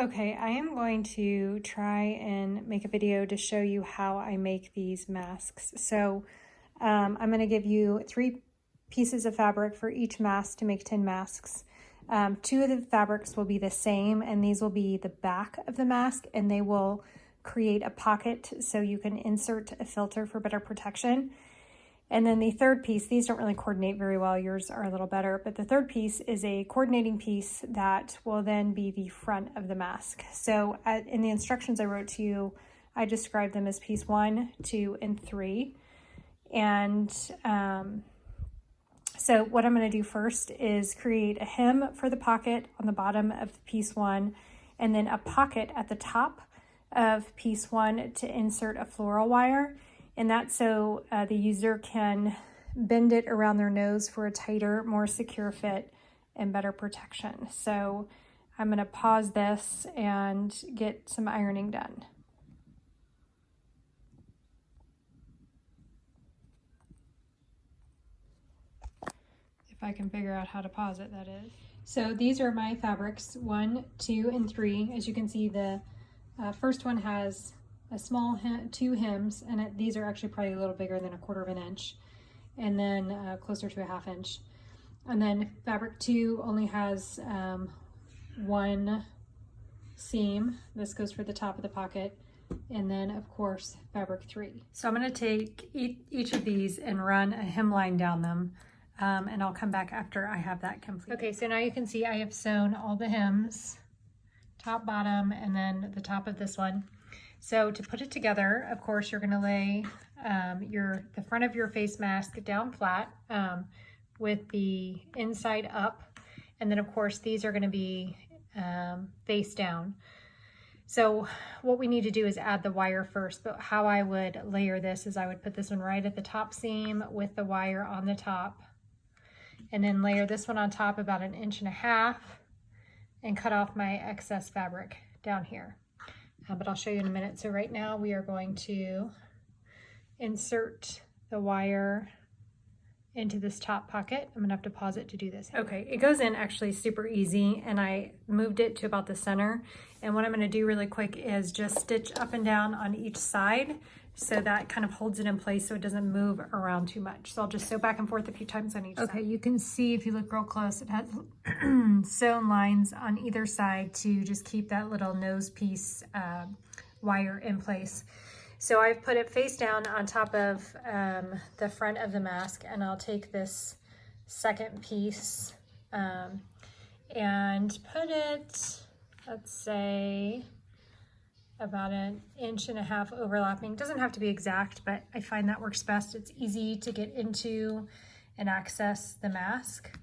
Okay, I am going to try and make a video to show you how I make these masks. So I'm going to give you 3 pieces of fabric for each mask to make 10 masks. 2 of the fabrics will be the same, and these will be the back of the mask, and they will create a pocket so you can insert a filter for better protection. And then the third piece, these don't really coordinate very well, yours are a little better, but the third piece is a coordinating piece that will then be the front of the mask. So in the instructions I wrote to you, I described them as piece 1, 2, and 3. And so what I'm going to do first is create a hem for the pocket on the bottom of piece 1, and then a pocket at the top of piece 1 to insert a floral wire. And that's so the user can bend it around their nose for a tighter, more secure fit and better protection. So I'm going to pause this and get some ironing done. If I can figure out how to pause it, that is. So these are my fabrics, 1, 2, and 3. As you can see, the first one has a small 2 hems, and these are actually probably a little bigger than 1/4 of an inch, and then closer to a 1/2 inch. And then fabric 2 only has 1 seam. This goes for the top of the pocket. And then of course fabric 3. So I'm going to take each of these and run a hemline down them, and I'll come back after I have that complete. Okay, so now you can see I have sewn all the hems, top, bottom, and then the top of this one. So to put it together, of course, you're going to lay the front of your face mask down flat with the inside up. And then, of course, these are going to be face down. So what we need to do is add the wire first. But how I would layer this is I would put this one right at the top seam with the wire on the top. And then layer this one on top about 1.5 inches and cut off my excess fabric down here. But I'll show you in a minute. So right now we are going to insert the wire into this top pocket. I'm gonna have to pause it to do this. Okay, it goes in actually super easy, and I moved it to about the center. And what I'm gonna do really quick is just stitch up and down on each side, so that kind of holds it in place so it doesn't move around too much. So I'll just sew back and forth a few times on each side. Okay, you can see if you look real close, it has sewn lines on either side to just keep that little nose piece wire in place. So I've put it face down on top of the front of the mask, and I'll take this second piece and put it, let's say, about 1.5 inches overlapping. Doesn't have to be exact, but I find that works best. It's easy to get into and access the mask.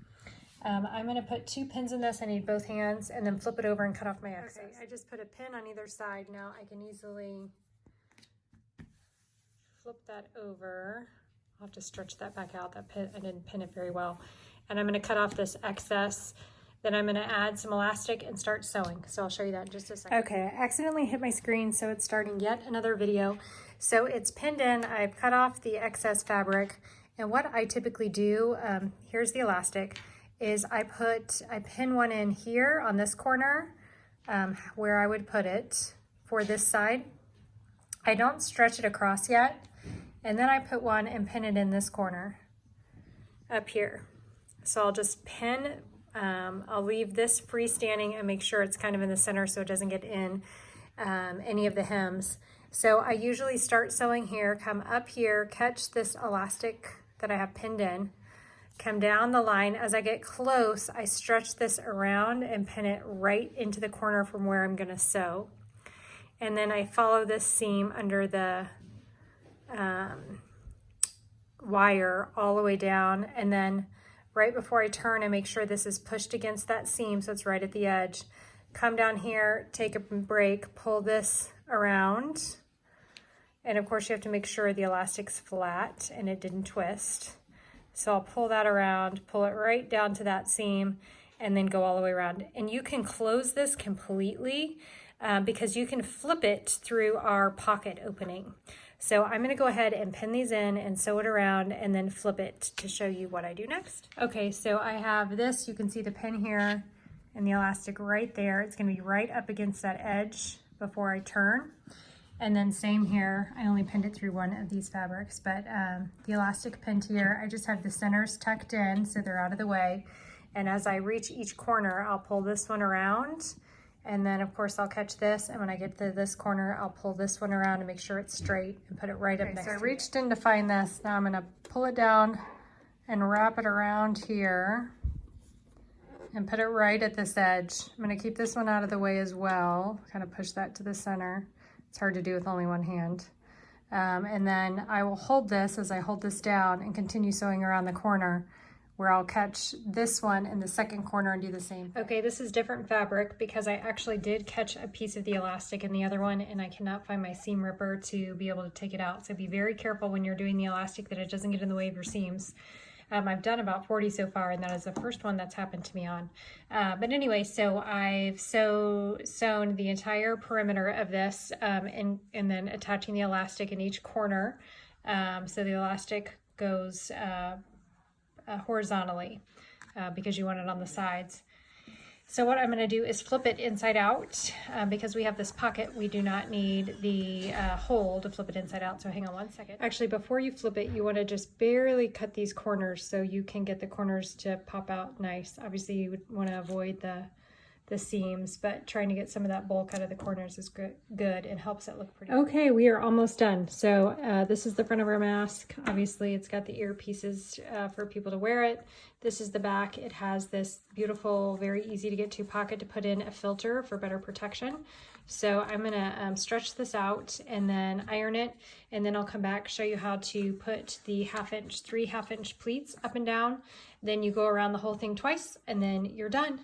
I'm going to put 2 pins in this. I need both hands, and then flip it over and cut off my excess. Okay, I just put a pin on either side. Now I can easily flip that over. I'll have to stretch that back out. That pin, I didn't pin it very well. And I'm going to cut off this excess. Then I'm going to add some elastic and start sewing. So I'll show you that in just a second. Okay, I accidentally hit my screen, so it's starting yet another video. So it's pinned in. I've cut off the excess fabric. And what I typically do, here's the elastic, is I pin one in here on this corner where I would put it for this side. I don't stretch it across yet. And then I put one and pin it in this corner up here. So I'll just pin. I'll leave this freestanding and make sure it's kind of in the center so it doesn't get in any of the hems. So I usually start sewing here, come up here, catch this elastic that I have pinned in, come down the line. As I get close, I stretch this around and pin it right into the corner from where I'm going to sew. And then I follow this seam under the wire all the way down, and then right before I turn, I make sure this is pushed against that seam so it's right at the edge. Come down here, take a break, pull this around, and of course you have to make sure the elastic's flat and it didn't twist. So I'll pull that around, pull it right down to that seam, and then go all the way around. And you can close this completely because you can flip it through our pocket opening. So I'm going to go ahead and pin these in and sew it around and then flip it to show you what I do next. Okay, so I have this, you can see the pin here, and the elastic right there. It's gonna be right up against that edge before I turn. And then same here, I only pinned it through one of these fabrics, but the elastic pinned here, I just have the centers tucked in so they're out of the way. And as I reach each corner, I'll pull this one around, and then of course I'll catch this, and when I get to this corner, I'll pull this one around to make sure it's straight and put it right up next to it. So I reached in to find this, now I'm gonna pull it down and wrap it around here and put it right at this edge. I'm gonna keep this one out of the way as well, kind of push that to the center. It's hard to do with only one hand. And then I will hold this as I hold this down and continue sewing around the corner, where I'll catch this one in the second corner and do the same. Okay, this is different fabric because I actually did catch a piece of the elastic in the other one, and I cannot find my seam ripper to be able to take it out. So be very careful when you're doing the elastic that it doesn't get in the way of your seams. I've done about 40 so far, and that is the first one that's happened to me on. But anyway, so I've sewn the entire perimeter of this and then attaching the elastic in each corner. So the elastic goes horizontally because you want it on the sides. So what I'm going to do is flip it inside out because we have this pocket. We do not need the hole to flip it inside out. So hang on one second. Actually, before you flip it, you want to just barely cut these corners so you can get the corners to pop out nice. Obviously, you would want to avoid the seams, but trying to get some of that bulk out of the corners is good and helps it look pretty. Okay, we are almost done. So this is the front of our mask. Obviously, it's got the earpieces for people to wear it. This is the back. It has this beautiful, very easy to get to pocket to put in a filter for better protection. So I'm gonna stretch this out and then iron it, and then I'll come back, show you how to put the 3 half-inch pleats up and down. Then you go around the whole thing twice, and then you're done.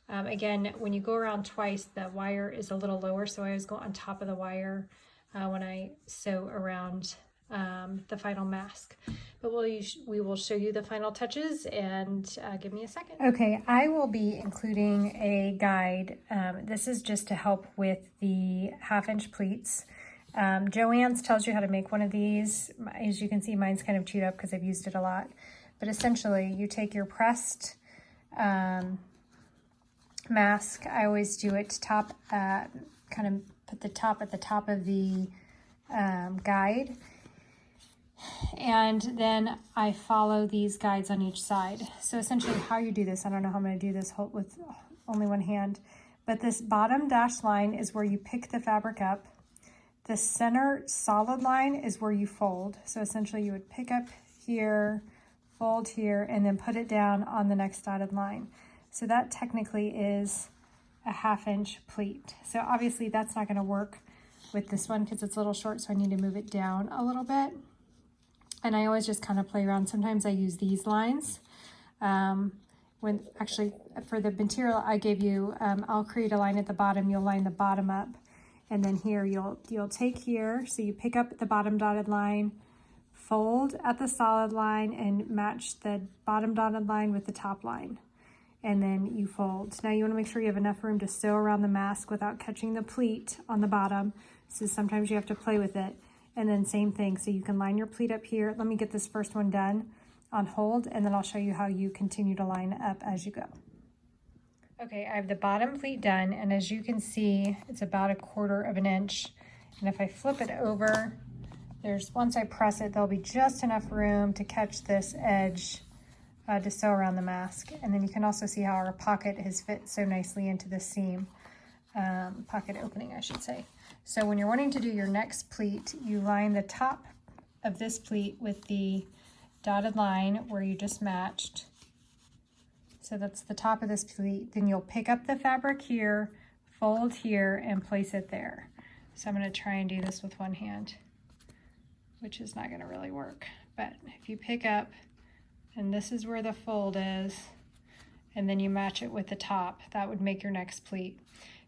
Again, when you go around twice, the wire is a little lower, so I always go on top of the wire when I sew around the final mask. But we will show you the final touches, and give me a second. Okay, I will be including a guide. This is just to help with the half-inch pleats. Joann's tells you how to make one of these. As you can see, mine's kind of chewed up because I've used it a lot. But essentially, you take your pressed mask. I always do it top, kind of put the top at the top of the guide, and then I follow these guides on each side. So essentially how you do this, I don't know how I'm going to do this with only one hand, but this bottom dashed line is where you pick the fabric up. The center solid line is where you fold. So essentially you would pick up here, fold here, and then put it down on the next dotted line. So that technically is a half-inch pleat. So obviously that's not going to work with this one because it's a little short, so I need to move it down a little bit. And I always just kind of play around. Sometimes I use these lines. When actually for the material I gave you, I'll create a line at the bottom. You'll line the bottom up, and then here you'll take here. So you pick up the bottom dotted line, fold at the solid line, and match the bottom dotted line with the top line. And then you fold. Now you want to make sure you have enough room to sew around the mask without catching the pleat on the bottom. So sometimes you have to play with it. And then same thing, so you can line your pleat up here. Let me get this first one done on hold, and then I'll show you how you continue to line up as you go. Okay, I have the bottom pleat done, and as you can see, it's about 1/4 of an inch. And if I flip it over, once I press it, there'll be just enough room to catch this edge to sew around the mask. And then you can also see how our pocket has fit so nicely into the seam, pocket opening, I should say. So when you're wanting to do your next pleat, you line the top of this pleat with the dotted line where you just matched. So that's the top of this pleat. Then you'll pick up the fabric here, fold here, and place it there. So I'm going to try and do this with one hand, which is not going to really work. But if you pick up, and this is where the fold is, and then you match it with the top, that would make your next pleat.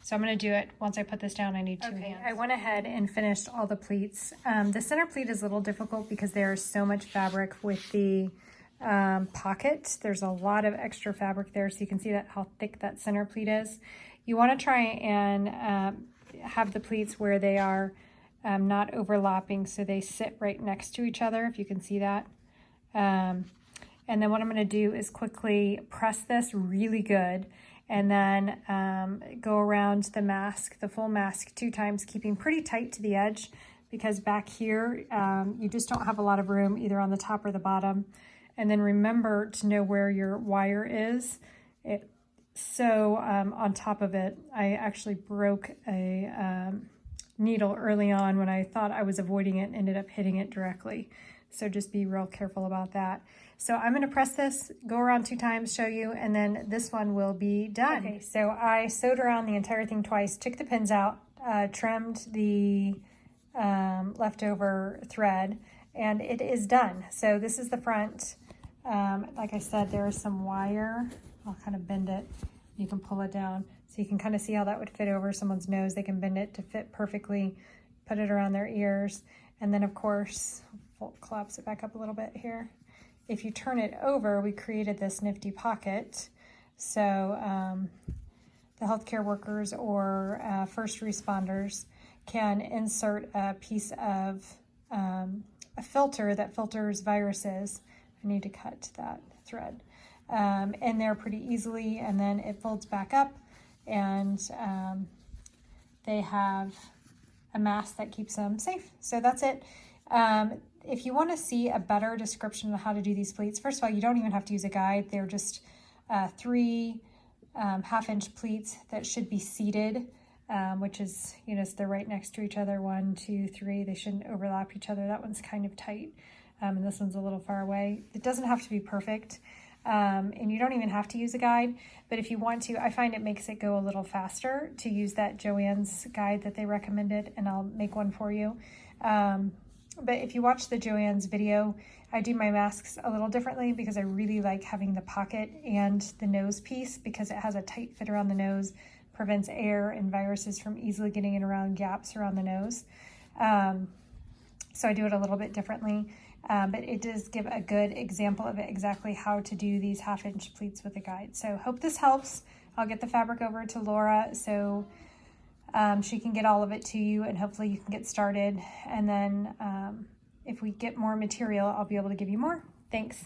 So I'm going to do it. Once I put this down, I need two hands. I went ahead and finished all the pleats. The center pleat is a little difficult because there's so much fabric with the pocket. There's a lot of extra fabric there, so you can see that how thick that center pleat is. You want to try and have the pleats where they are not overlapping, so they sit right next to each other, if you can see that. And then what I'm going to do is quickly press this really good, and then go around the mask, the full mask 2 times, keeping pretty tight to the edge, because back here you just don't have a lot of room either on the top or the bottom. And then remember to know where your wire is. On top of it, I actually broke a needle early on when I thought I was avoiding it and ended up hitting it directly. So just be real careful about that. So I'm going to press this, go around 2 times, show you, and then this one will be done. Okay, so I sewed around the entire thing twice, took the pins out, trimmed the leftover thread, and it is done. So this is the front. Like I said, there is some wire. I'll kind of bend it. You can pull it down. So you can kind of see how that would fit over someone's nose. They can bend it to fit perfectly, put it around their ears. And then of course, we'll collapse it back up a little bit here. If you turn it over, we created this nifty pocket. So the healthcare workers or first responders can insert a piece of a filter that filters viruses. I need to cut that thread in there pretty easily, and then it folds back up, and they have a mask that keeps them safe. So that's it. If you want to see a better description of how to do these pleats, first of all, you don't even have to use a guide. They're just 3 half-inch pleats that should be seated, which is, you know, so they're right next to each other. 1, 2, 3. They shouldn't overlap each other. That one's kind of tight, and this one's a little far away. It doesn't have to be perfect, and you don't even have to use a guide. But if you want to, I find it makes it go a little faster to use that Joann's guide that they recommended, and I'll make one for you. But if you watch the Joann's video, I do my masks a little differently because I really like having the pocket and the nose piece, because it has a tight fit around the nose, prevents air and viruses from easily getting in around gaps around the nose. So I do it a little bit differently, but it does give a good example of it, exactly how to do these half-inch pleats with a guide. So hope this helps. I'll get the fabric over to Laura so she can get all of it to you, and hopefully you can get started. And then if we get more material, I'll be able to give you more. Thanks.